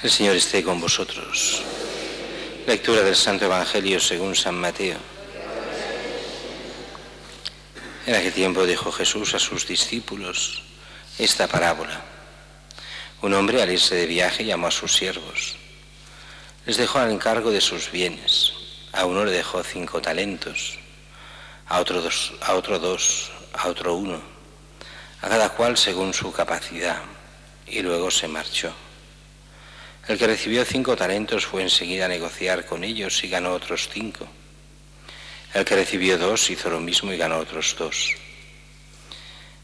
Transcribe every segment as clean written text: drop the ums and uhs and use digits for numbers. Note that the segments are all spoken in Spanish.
El Señor esté con vosotros. Lectura del Santo Evangelio según San Mateo. En aquel tiempo dijo Jesús a sus discípulos esta parábola. Un hombre, al irse de viaje, llamó a sus siervos. Les dejó al encargo de sus bienes. A uno le dejó 5 talentos, a otro 2, a otro 1, a cada cual según su capacidad, y luego se marchó. El que recibió 5 talentos fue enseguida a negociar con ellos y ganó otros 5. El que recibió 2 hizo lo mismo y ganó otros 2.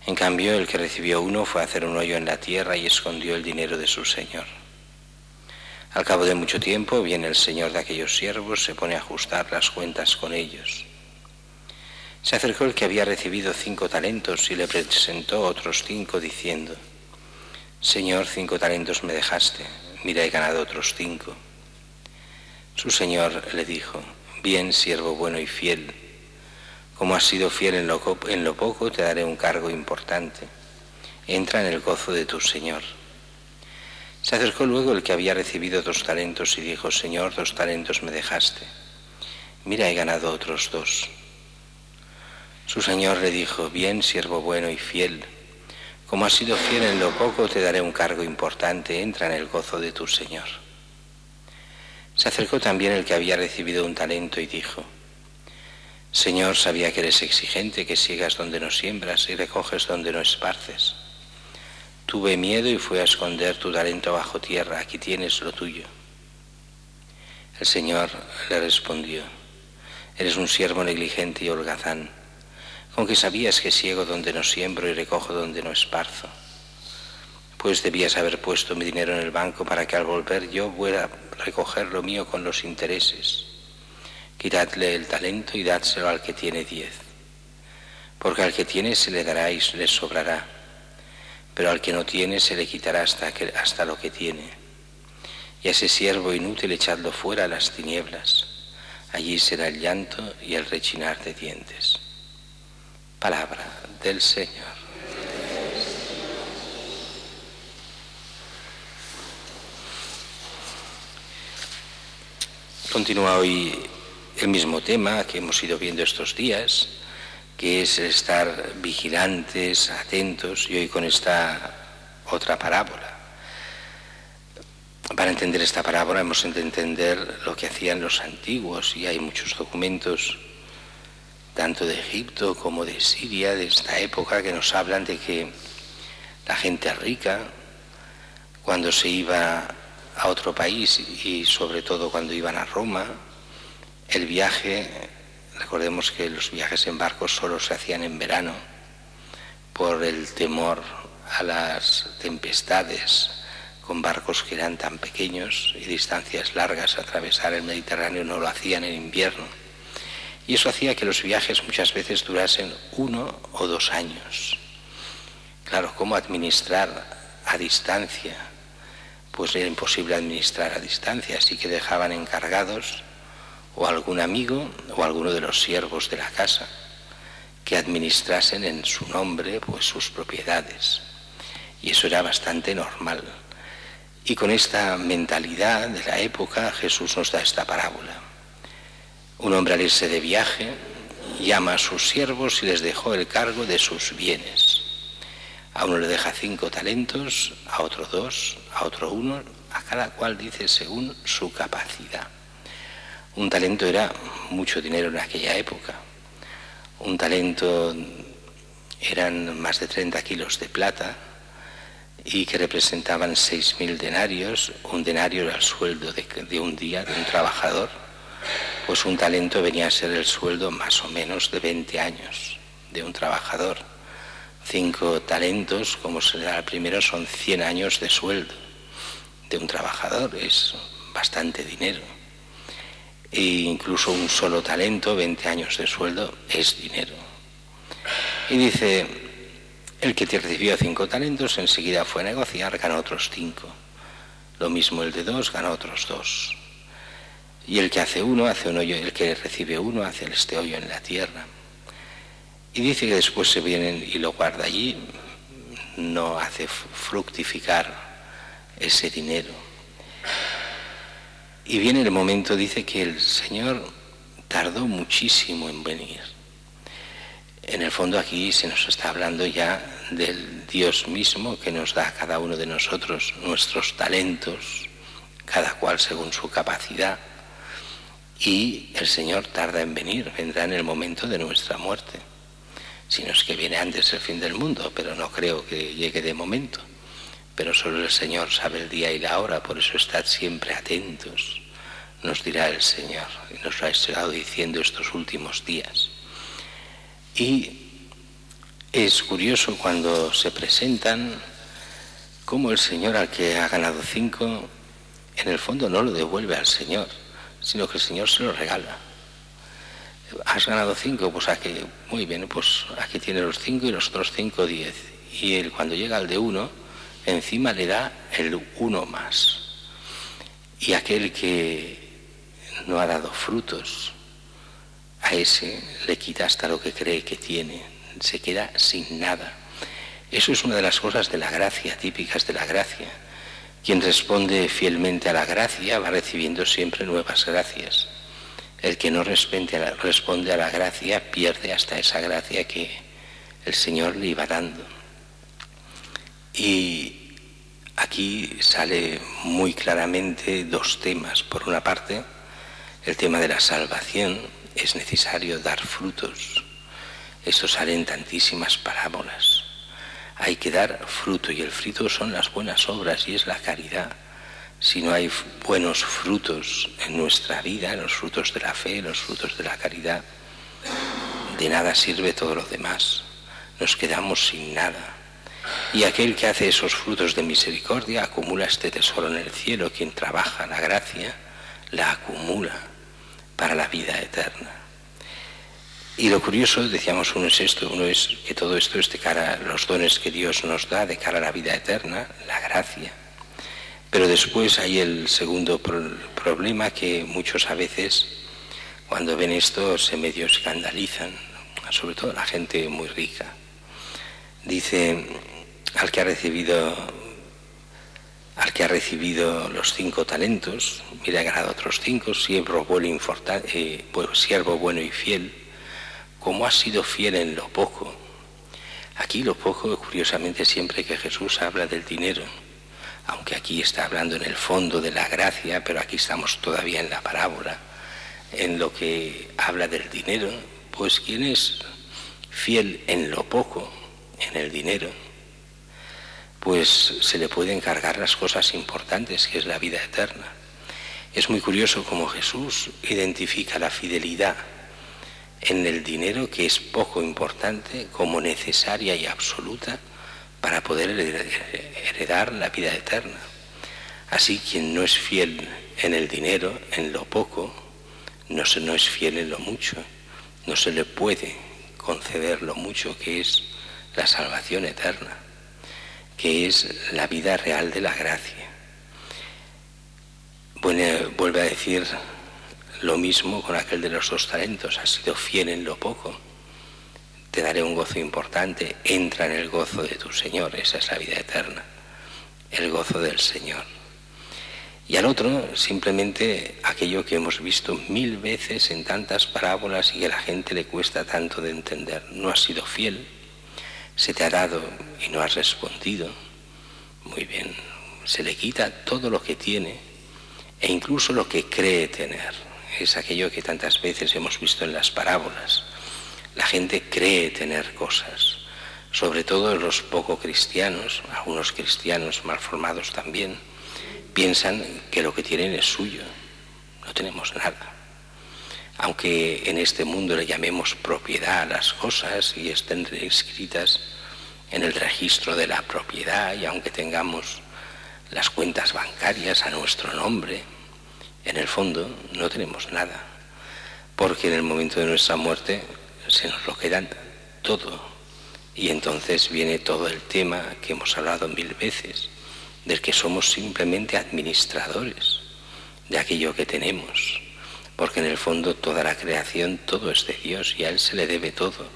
En cambio, el que recibió 1 fue a hacer un hoyo en la tierra y escondió el dinero de su señor. Al cabo de mucho tiempo viene el señor de aquellos siervos, se pone a ajustar las cuentas con ellos. Se acercó el que había recibido 5 talentos y le presentó otros 5 diciendo: Señor, 5 talentos me dejaste, mira, he ganado otros 5. Su señor le dijo: Bien, siervo bueno y fiel, como has sido fiel en lo poco, te daré un cargo importante. Entra en el gozo de tu señor. Se acercó luego el que había recibido 2 talentos y dijo: Señor, 2 talentos me dejaste, mira, he ganado otros 2. Su señor le dijo: Bien, siervo bueno y fiel, como has sido fiel en lo poco, te daré un cargo importante, entra en el gozo de tu señor. Se acercó también el que había recibido 1 talento y dijo: Señor, sabía que eres exigente, que siegas donde no siembras y recoges donde no esparces. Tuve miedo y fui a esconder tu talento bajo tierra, aquí tienes lo tuyo. El Señor le respondió: Eres un siervo negligente y holgazán, con que sabías que siego donde no siembro y recojo donde no esparzo. Pues debías haber puesto mi dinero en el banco para que al volver yo fuera a recoger lo mío con los intereses. Quitadle el talento y dádselo al que tiene 10. Porque al que tiene se le dará y le sobrará, pero al que no tiene se le quitará hasta lo que tiene. Y a ese siervo inútil echadlo fuera a las tinieblas. Allí será el llanto y el rechinar de dientes. Palabra del Señor. Continúa hoy el mismo tema que hemos ido viendo estos días, que es estar vigilantes, atentos, y hoy con esta otra parábola. Para entender esta parábola hemos de entender lo que hacían los antiguos, y hay muchos documentos, tanto de Egipto como de Siria, de esta época, que nos hablan de que la gente rica, cuando se iba a otro país, y sobre todo cuando iban a Roma, el viaje, recordemos que los viajes en barcos solo se hacían en verano por el temor a las tempestades, con barcos que eran tan pequeños y distancias largas, atravesar el Mediterráneo no lo hacían en invierno. Y eso hacía que los viajes muchas veces durasen 1 o 2 años. Claro, ¿cómo administrar a distancia? Pues era imposible administrar a distancia, así que dejaban encargados o algún amigo o alguno de los siervos de la casa que administrasen en su nombre pues sus propiedades. Y eso era bastante normal. Y con esta mentalidad de la época Jesús nos da esta parábola. Un hombre al irse de viaje llama a sus siervos y les dejó el cargo de sus bienes. A uno le deja 5 talentos, a otro 2, a otro 1, a cada cual dice según su capacidad. Un talento era mucho dinero en aquella época. Un talento eran más de 30 kilos de plata y que representaban 6.000 denarios. Un denario era el sueldo de un día de un trabajador. Pues un talento venía a ser el sueldo más o menos de 20 años de un trabajador. 5 talentos, como se le da al primero, son 100 años de sueldo de un trabajador. Es bastante dinero. E incluso un solo talento, 20 años de sueldo, es dinero. Y dice, el que recibió 5 talentos enseguida fue a negociar, ganó otros 5. Lo mismo el de 2, ganó otros 2. Y el que hace un hoyo, el que recibe 1 hace este hoyo en la tierra. Y dice que después se vienen y lo guarda allí, no hace fructificar ese dinero. Y viene el momento, dice que el Señor tardó muchísimo en venir. En el fondo aquí se nos está hablando ya del Dios mismo que nos da a cada uno de nosotros nuestros talentos, cada cual según su capacidad, y el Señor tarda en venir, vendrá en el momento de nuestra muerte. Si no es que viene antes el fin del mundo, pero no creo que llegue de momento. Pero solo el Señor sabe el día y la hora, por eso estad siempre atentos, nos dirá el Señor, y nos lo ha estado diciendo estos últimos días. Y es curioso cuando se presentan cómo el Señor al que ha ganado 5, en el fondo no lo devuelve al Señor, sino que el Señor se lo regala. Has ganado 5, pues aquí, muy bien, pues aquí tiene los 5 y los otros 5, 10. Y él cuando llega al de 1, encima le da el 1 más. Y aquel que no ha dado frutos, a ese le quita hasta lo que cree que tiene, se queda sin nada. Eso es una de las cosas de la gracia, típicas de la gracia. Quien responde fielmente a la gracia va recibiendo siempre nuevas gracias. El que no responde a la gracia pierde hasta esa gracia que el Señor le iba dando. Y aquí sale muy claramente 2 temas. Por una parte, el tema de la salvación, es necesario dar frutos. Esto sale en tantísimas parábolas. Hay que dar fruto, y el fruto son las buenas obras y es la caridad. Si no hay buenos frutos en nuestra vida, los frutos de la fe, los frutos de la caridad, de nada sirve todo lo demás. Nos quedamos sin nada. Y aquel que hace esos frutos de misericordia acumula este tesoro en el cielo. Quien trabaja la gracia la acumula para la vida eterna. Y lo curioso, decíamos, uno es esto, uno es que todo esto es de cara a los dones que Dios nos da, de cara a la vida eterna, la gracia. Pero después hay el segundo problema, que muchos a veces cuando ven esto se medio escandalizan, sobre todo la gente muy rica. Dice, al que ha recibido los 5 talentos, mira, ha ganado otros 5, siervo bueno y fiel, como has sido fiel en lo poco. Aquí lo poco, curiosamente, siempre que Jesús habla del dinero, aunque aquí está hablando en el fondo de la gracia, pero aquí estamos todavía en la parábola, en lo que habla del dinero, pues quien es fiel en lo poco, en el dinero, pues se le puede encargar las cosas importantes, que es la vida eterna. Es muy curioso cómo Jesús identifica la fidelidad en el dinero, que es poco importante, como necesaria y absoluta para poder heredar la vida eterna. Así, quien no es fiel en el dinero, en lo poco, no es fiel en lo mucho. No se le puede conceder lo mucho, que es la salvación eterna, que es la vida real de la gracia. Bueno, vuelve a decir lo mismo con aquel de los 2 talentos. Has sido fiel en lo poco, te daré un gozo importante. Entra en el gozo de tu Señor. Esa es la vida eterna, el gozo del Señor. Y al otro, simplemente aquello que hemos visto 1000 veces en tantas parábolas y que a la gente le cuesta tanto de entender. No has sido fiel, se te ha dado y no has respondido. Muy bien, se le quita todo lo que tiene e incluso lo que cree tener. Es aquello que tantas veces hemos visto en las parábolas. La gente cree tener cosas, sobre todo los poco cristianos, algunos cristianos mal formados también, piensan que lo que tienen es suyo. No tenemos nada. Aunque en este mundo le llamemos propiedad a las cosas y estén inscritas en el registro de la propiedad, y aunque tengamos las cuentas bancarias a nuestro nombre, en el fondo no tenemos nada, porque en el momento de nuestra muerte se nos lo quedan todo. Y entonces viene todo el tema que hemos hablado 1000 veces, del que somos simplemente administradores de aquello que tenemos, porque en el fondo toda la creación, todo es de Dios y a Él se le debe todo.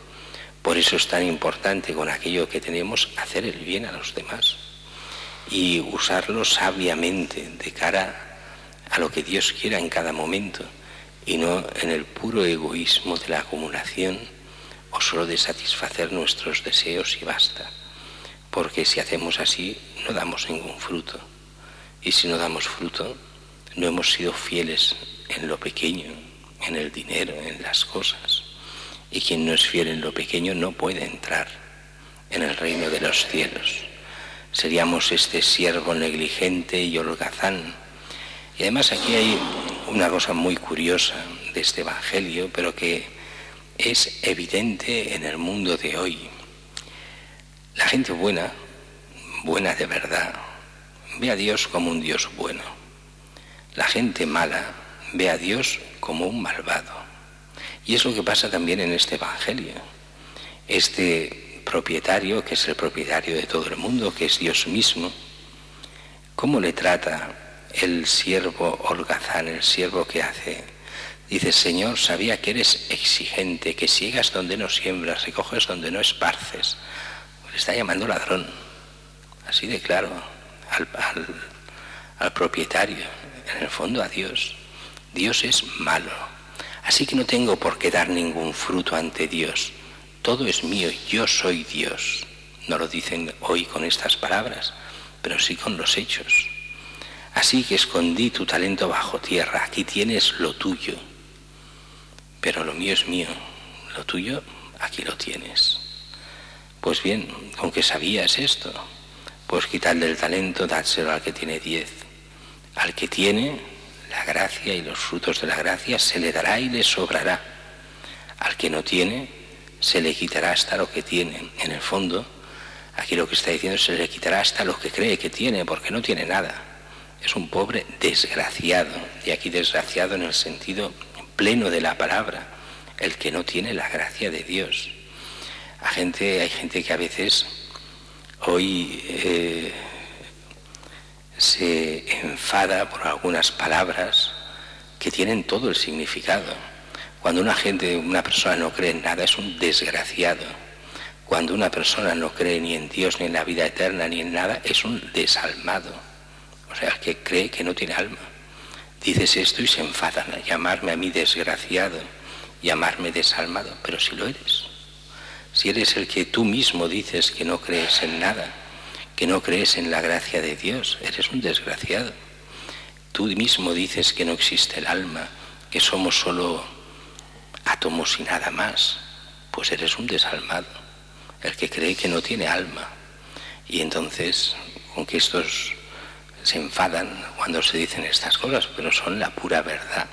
Por eso es tan importante con aquello que tenemos hacer el bien a los demás y usarlo sabiamente de cara a lo que Dios quiera en cada momento y no en el puro egoísmo de la acumulación o solo de satisfacer nuestros deseos y basta. Porque si hacemos así no damos ningún fruto, y si no damos fruto no hemos sido fieles en lo pequeño, en el dinero, en las cosas, y quien no es fiel en lo pequeño no puede entrar en el reino de los cielos. Seríamos este siervo negligente y holgazán. Y además aquí hay una cosa muy curiosa de este Evangelio, pero que es evidente en el mundo de hoy. La gente buena, buena de verdad, ve a Dios como un Dios bueno. La gente mala ve a Dios como un malvado. Y es lo que pasa también en este Evangelio. Este propietario, que es el propietario de todo el mundo, que es Dios mismo, ¿cómo le trata el siervo holgazán, el siervo que hace? Dice: Señor, sabía que eres exigente, que siegas donde no siembras, recoges donde no esparces. Le está llamando ladrón, así de claro, al propietario, en el fondo a Dios. Dios es malo, así que no tengo por qué dar ningún fruto ante Dios. Todo es mío, yo soy Dios. No lo dicen hoy con estas palabras, pero sí con los hechos. Así que escondí tu talento bajo tierra, aquí tienes lo tuyo. Pero lo mío es mío, lo tuyo aquí lo tienes. Pues bien, ¿con qué sabías esto? Pues quitarle el talento, dárselo al que tiene 10. Al que tiene la gracia y los frutos de la gracia se le dará y le sobrará. Al que no tiene, se le quitará hasta lo que tiene. En el fondo, aquí lo que está diciendo, se le quitará hasta lo que cree que tiene, porque no tiene nada. Es un pobre desgraciado, y aquí desgraciado en el sentido pleno de la palabra, el que no tiene la gracia de Dios. Hay gente que a veces hoy se enfada por algunas palabras que tienen todo el significado. Cuando una persona no cree en nada, es un desgraciado. Cuando una persona no cree ni en Dios, ni en la vida eterna, ni en nada, es un desalmado. O sea, el que cree que no tiene alma. Dices esto y se enfadan a llamarme a mí desgraciado, llamarme desalmado, pero si lo eres. Si eres el que tú mismo dices que no crees en nada, que no crees en la gracia de Dios, eres un desgraciado. Tú mismo dices que no existe el alma, que somos solo átomos y nada más, pues eres un desalmado, el que cree que no tiene alma. Y entonces, con que estos se enfadan cuando se dicen estas cosas, pero son la pura verdad.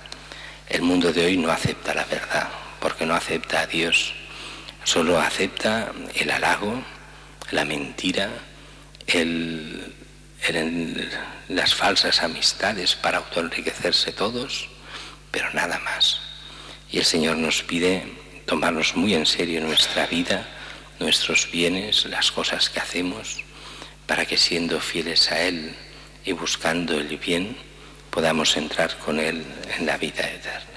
El mundo de hoy no acepta la verdad, porque no acepta a Dios, solo acepta el halago, la mentira, las falsas amistades para autoenriquecerse todos, pero nada más. Y el Señor nos pide tomarnos muy en serio nuestra vida, nuestros bienes, las cosas que hacemos, para que siendo fieles a Él y buscando el bien, podamos entrar con Él en la vida eterna.